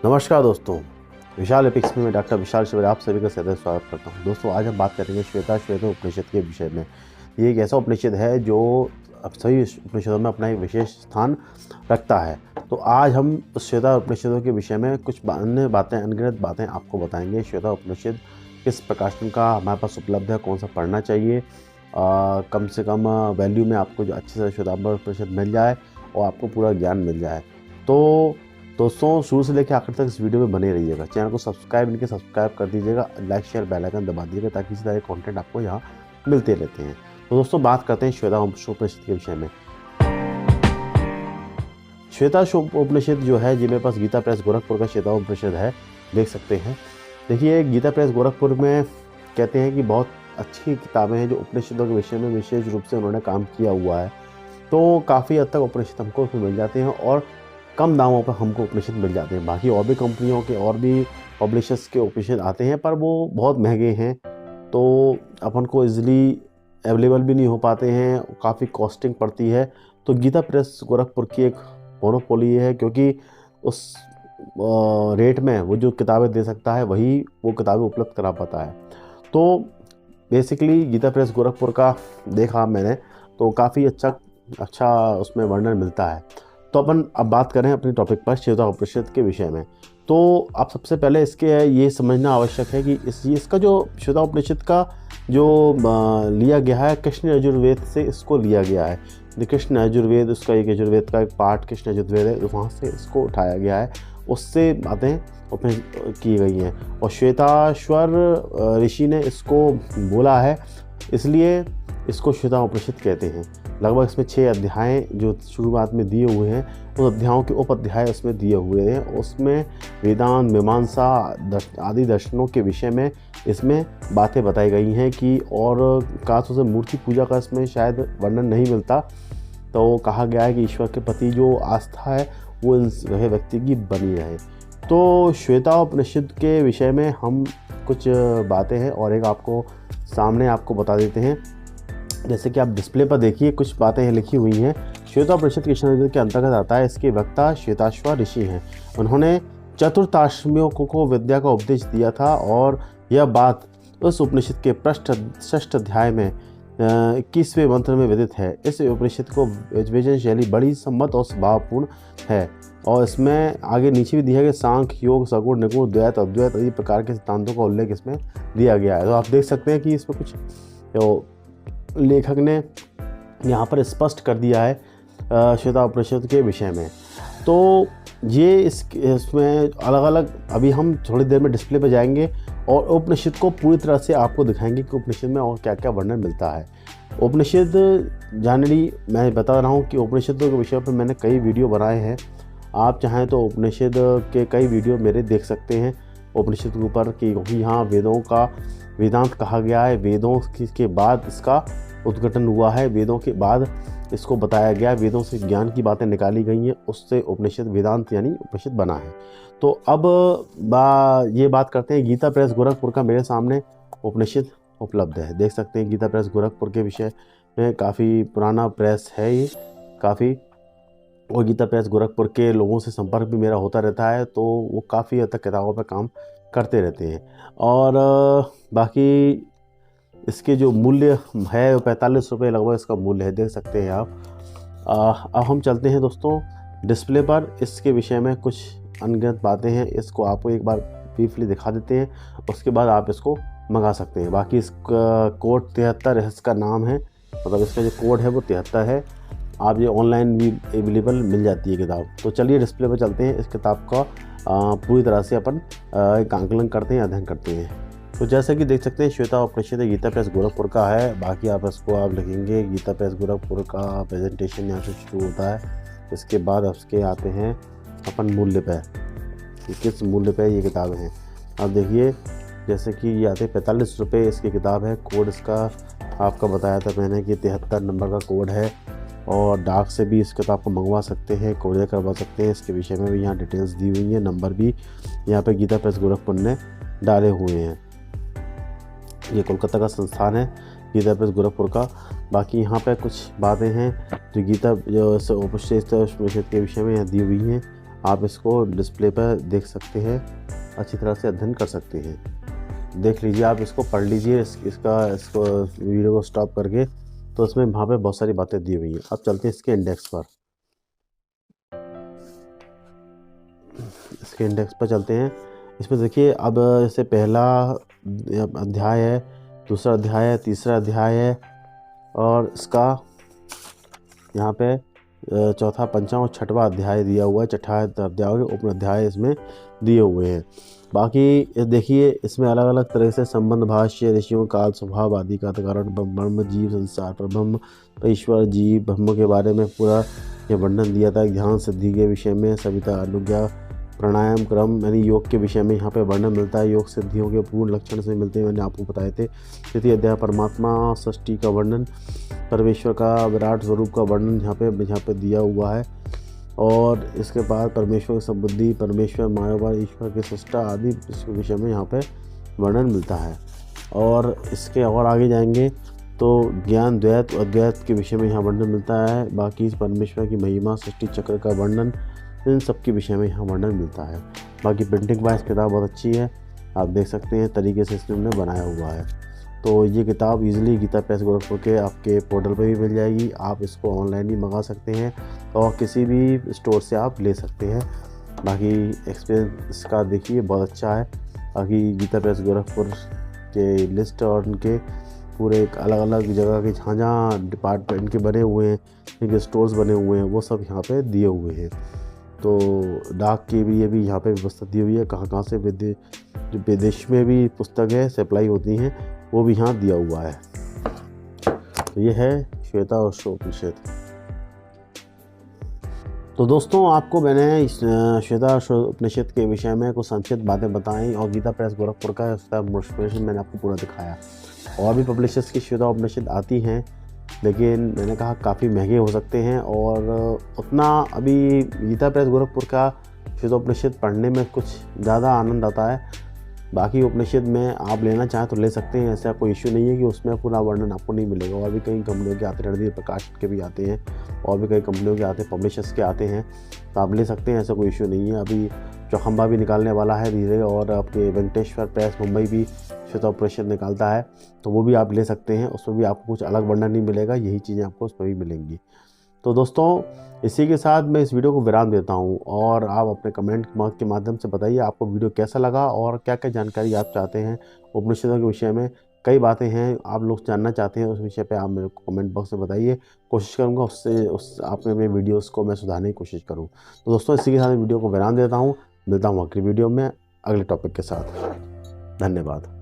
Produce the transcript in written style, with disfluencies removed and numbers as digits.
नमस्कार दोस्तों, विशाल एपिक्स में मैं डॉक्टर विशाल शिवर आप सभी का सदैव स्वागत करता हूं। दोस्तों, आज हम बात करेंगे श्वेता उपनिषद के विषय में। ये एक ऐसा उपनिषद है जो अब सभी उपनिषदों में अपना एक विशेष स्थान रखता है। तो आज हम उस श्वेता उपनिषदों के विषय में कुछ अनगिनत बातें आपको बताएंगे। श्वेता उपनिषद किस प्रकाशन का हमारे पास उपलब्ध है, कौन सा पढ़ना चाहिए, कम से कम वैल्यू में आपको जो अच्छे से श्वेता उपनिषद मिल जाए और आपको पूरा ज्ञान मिल जाए। तो दोस्तों, शुरू से लेकर आखिर तक इस वीडियो में बने रहिएगा। चैनल को सब्सक्राइब कर दीजिएगा, लाइक शेयर बेल आइकन दबा दीजिएगा ताकि इसी तरह के कंटेंट आपको यहाँ मिलते रहते हैं। तो दोस्तों, बात करते हैं श्वेता उपनिषद के विषय में। श्वेता उपनिषद जो है, जी मेरे पास गीता प्रेस गोरखपुर का श्वेता उपनिषद है, देख सकते हैं। देखिए, गीता प्रेस गोरखपुर में कहते हैं कि बहुत अच्छी किताबें हैं जो उपनिषदों के विषय में विशेष रूप से उन्होंने काम किया हुआ है। तो काफ़ी हद तक उपनिषद हमको उसमें मिल जाते हैं और कम दामों पर हमको उपनिषद मिल जाते हैं। बाकी और भी कंपनियों के और भी पब्लिशर्स के उपनिषद आते हैं, पर वो बहुत महंगे हैं, तो अपन को इजीली अवेलेबल भी नहीं हो पाते हैं, काफ़ी कॉस्टिंग पड़ती है। तो गीता प्रेस गोरखपुर की एक मोनोपोली है, क्योंकि उस रेट में वो जो किताबें दे सकता है वही वो किताबें उपलब्ध करा पाता है। तो बेसिकली गीता प्रेस गोरखपुर का देखा मैंने, तो काफ़ी अच्छा उसमें वर्णन मिलता है। तो अपन अब बात करें अपने टॉपिक पर, श्वेता उपनिषद के विषय में। तो आप सबसे पहले इसके ये समझना आवश्यक है कि इसका जो श्वेता उपनिषद का जो लिया गया है, कृष्ण यजुर्वेद से इसको लिया गया है। कृष्ण यजुर्वेद, उसका एक यजुर्वेद का एक पार्ट कृष्ण यजुर्वेद है, वहाँ से इसको उठाया गया है, उससे बातें की गई हैं। और श्वेताश्वर ऋषि ने इसको बोला है, इसलिए इसको श्वेता उपनिषद कहते हैं। लगभग इसमें 6 अध्याय जो शुरुआत में दिए हुए हैं, उस अध्यायों के उप अध्याय उसमें दिए हुए हैं। उसमें वेदांत, मीमांसा आदि दर्शनों के विषय में इसमें बातें बताई गई हैं कि और खास तौर से मूर्ति पूजा का इसमें शायद वर्णन नहीं मिलता। तो कहा गया है कि ईश्वर के प्रति जो आस्था है वो वह व्यक्ति की बनी रहे। तो श्वेता उपनिषद के विषय में हम कुछ बातें हैं और एक आपको सामने आपको बता देते हैं। जैसे कि आप डिस्प्ले पर देखिए, कुछ बातें लिखी हुई हैं। श्वेता उपनिषद कृष्ण यजुर्वेद के अंतर्गत आता है। इसके वक्ता श्वेताश्वर ऋषि हैं। उन्होंने चतुर्थाश्रमियों को विद्या का उपदेश दिया था और यह बात उस उपनिषद के षष्ठ अध्याय में 21वें मंत्र में विदित है। इस उपनिषद को विवेचन शैली बड़ी सम्मत और स्वभावपूर्ण है और इसमें आगे नीचे भी दिया गया सांख्य, योग, सगुण, निगुण, द्वैत, अद्वैत आदि प्रकार के सिद्धांतों का उल्लेख इसमें दिया गया है। तो आप देख सकते हैं कि इसमें कुछ जो लेखक ने यहाँ पर स्पष्ट कर दिया है श्वेता उपनिषद के विषय में। तो ये इसमें अलग अलग, अभी हम थोड़ी देर में डिस्प्ले पर जाएंगे और उपनिषद को पूरी तरह से आपको दिखाएंगे कि उपनिषद में और क्या क्या वर्णन मिलता है। उपनिषद जानकारी मैं बता रहा हूँ कि उपनिषदों के विषय पर मैंने कई वीडियो बनाए हैं। आप चाहें तो उपनिषद के कई वीडियो मेरे देख सकते हैं उपनिषद के ऊपर, क्योंकि यहाँ वेदों का वेदांत कहा गया है। वेदों के बाद इसका उद्घाटन हुआ है, वेदों के बाद इसको बताया गया, वेदों से ज्ञान की बातें निकाली गई हैं, उससे उपनिषद वेदांत यानी उपनिषद बना है। तो अब ये बात करते हैं गीता प्रेस गोरखपुर का। मेरे सामने उपनिषद उपलब्ध है, देख सकते हैं। गीता प्रेस गोरखपुर के विषय में काफ़ी पुराना प्रेस है ये काफ़ी, और गीता प्रेस गोरखपुर के लोगों से संपर्क भी मेरा होता रहता है, तो वो काफ़ी हद तक किताबों पर काम करते रहते हैं। और बाकी इसके जो मूल्य है वो 45 रुपये लगभग इसका मूल्य है, देख सकते हैं आप। अब हम चलते हैं दोस्तों डिस्प्ले पर। इसके विषय में कुछ अनगिनत बातें हैं, इसको आपको एक बार ब्रीफली दिखा देते हैं, उसके बाद आप इसको मंगा सकते हैं। बाकी इसका कोड 73 इसका नाम है, मतलब इसका जो कोड है वो 73 है। आप ये ऑनलाइन भी अवेलेबल मिल जाती है किताब। तो चलिए डिस्प्ले पर चलते हैं, इस किताब का पूरी तरह से अपन एक आंकलन करते हैं, अध्ययन करते हैं। तो जैसा कि देख सकते हैं, श्वेता उपनिषद गीता प्रेस गोरखपुर का है। बाकी आप इसको आप लिखेंगे गीता प्रेस गोरखपुर का प्रेजेंटेशन यहाँ से शुरू होता है। इसके बाद उसके आते हैं अपन मूल्य पे कि किस मूल्य पे ये किताब है। अब देखिए, जैसे कि ये आते 45 रुपये इसकी किताब है। कोड इसका आपका बताया था मैंने कि 73 नंबर का कोड है, और डाक से भी इस किताब को मंगवा सकते हैं, कोरियर करवा सकते हैं। इसके विषय में भी यहाँ डिटेल्स दी हुई हैं, नंबर भी यहाँ पे गीता प्रेस गोरखपुर ने डाले हुए हैं। ये कोलकाता का संस्थान है गीता प्रेस गोरखपुर का। बाकी यहाँ पे कुछ बातें हैं जो गीता जो उपनिषद के विषय में यहाँ दी हुई हैं। आप इसको डिस्प्ले पर देख सकते हैं, अच्छी तरह से अध्ययन कर सकते हैं। देख लीजिए, आप इसको पढ़ लीजिए, इसको वीडियो को स्टॉप करके। तो इसमें वहाँ पे बहुत सारी बातें दी हुई हैं। अब चलते हैं इसके इंडेक्स पर। इसके इंडेक्स पर चलते हैं। इसमें देखिए, अब जैसे पहला अध्याय है, दूसरा अध्याय है, तीसरा अध्याय है, और इसका यहाँ पे चौथा, पंचम और छठवां अध्याय दिया हुआ है। छठा अध्याय के उपन अध्याय इसमें दिए हुए हैं। बाकी देखिए, इसमें अलग अलग तरह से संबंध, भाष्य, ऋषियों, काल, स्वभाव आदि का कारण, ब्रह्म, जीव, संसार, पर ब्रह्म, ईश्वर, जीव, ब्रह्म के बारे में पूरा ये वर्णन दिया था। ध्यान सिद्धि के विषय में, सविता, अनुज्ञा, प्राणायाम, क्रम यानी योग के विषय में यहाँ पे वर्णन मिलता है। योग सिद्धियों के पूर्ण लक्षण से मिलते हैं, मैंने आपको बताए थे। तृतीय अध्याय परमात्मा सृष्टि का वर्णन, परमेश्वर का विराट स्वरूप का वर्णन यहाँ पे दिया हुआ है। और इसके बाद परमेश्वर की संबुद्धि, परमेश्वर, मायावार, ईश्वर के सृष्टा आदि इसके विषय में यहाँ पे वर्णन मिलता है। और इसके और आगे जाएंगे तो ज्ञान, द्वैत, अद्वैत के विषय में यहाँ वर्णन मिलता है। बाकी परमेश्वर की महिमा, सृष्टि चक्र का वर्णन, इन सब के विषय में यहाँ वर्णन मिलता है। बाकी प्रिंटिंग वाइज किताब बहुत अच्छी है, आप देख सकते हैं तरीके से इसने बनाया हुआ है। तो ये किताब इजीली गीता प्रेस गोरखपुर के आपके पोर्टल पे भी मिल जाएगी। आप इसको ऑनलाइन भी मंगा सकते हैं और किसी भी स्टोर से आप ले सकते हैं। बाकी एक्सपीरियंस इसका देखिए बहुत अच्छा है। बाकी गीता प्रेस गोरखपुर के लिस्ट और उनके पूरे अलग अलग जगह के जहाँ जहाँ डिपार्टमेंट के बने हुए हैं, इनके स्टोर्स बने हुए हैं, वो सब यहाँ पे दिए हुए हैं। तो डाक के भी ये भी यहाँ पे व्यवस्था दी हुई है। कहाँ से जो विदेश में भी पुस्तक है सप्लाई होती हैं, वो भी यहाँ दिया हुआ है। तो ये है श्वेताश्व उपनिषद। तो दोस्तों, आपको मैंने इस श्वेताश्व उपनिषद के विषय में कुछ संक्षिप्त बातें बताई और गीता प्रेस गोरखपुर का उसका मोटिवेशन मैंने आपको पूरा दिखाया। और भी पब्लिशर्स की श्वेता उपनिषद आती हैं, लेकिन मैंने कहा काफ़ी महंगे हो सकते हैं और उतना अभी गीता प्रेस गोरखपुर का श्वेता उपनिषद पढ़ने में कुछ ज़्यादा आनंद आता है। बाकी उपनिषद में आप लेना चाहें तो ले सकते हैं, ऐसा कोई इश्यू नहीं है कि उसमें पूरा वर्णन आपको नहीं मिलेगा। और भी कई कंपनियों के आते हैं, रणधीर प्रकाश के भी आते हैं, और भी कई कंपनियों के आते हैं, पब्लिशर्स के आते हैं, तो आप ले सकते हैं, ऐसा कोई इश्यू नहीं है। अभी चौखंबा भी निकालने वाला है धीरे, और आपके वेंकटेश्वर प्रेस मुंबई भी श्वेता उपनिषद निकालता है, तो वो भी आप ले सकते हैं। उसमें भी आपको कुछ अलग वर्णन नहीं मिलेगा, यही चीज़ें आपको उसमें भी मिलेंगी। तो दोस्तों, इसी के साथ मैं इस वीडियो को विराम देता हूं, और आप अपने कमेंट के माध्यम से बताइए आपको वीडियो कैसा लगा और क्या क्या जानकारी आप चाहते हैं उपनिषदों के विषय में। कई बातें हैं आप लोग जानना चाहते हैं, उस विषय पे आप मेरे को कमेंट बॉक्स में बताइए। कोशिश करूंगा आपके मेरे वीडियोस को मैं सुधारने की कोशिश करूं। तो दोस्तों, इसी के साथ वीडियो को विराम देता हूँ। मिलता हूँ अगली वीडियो में अगले टॉपिक के साथ। धन्यवाद।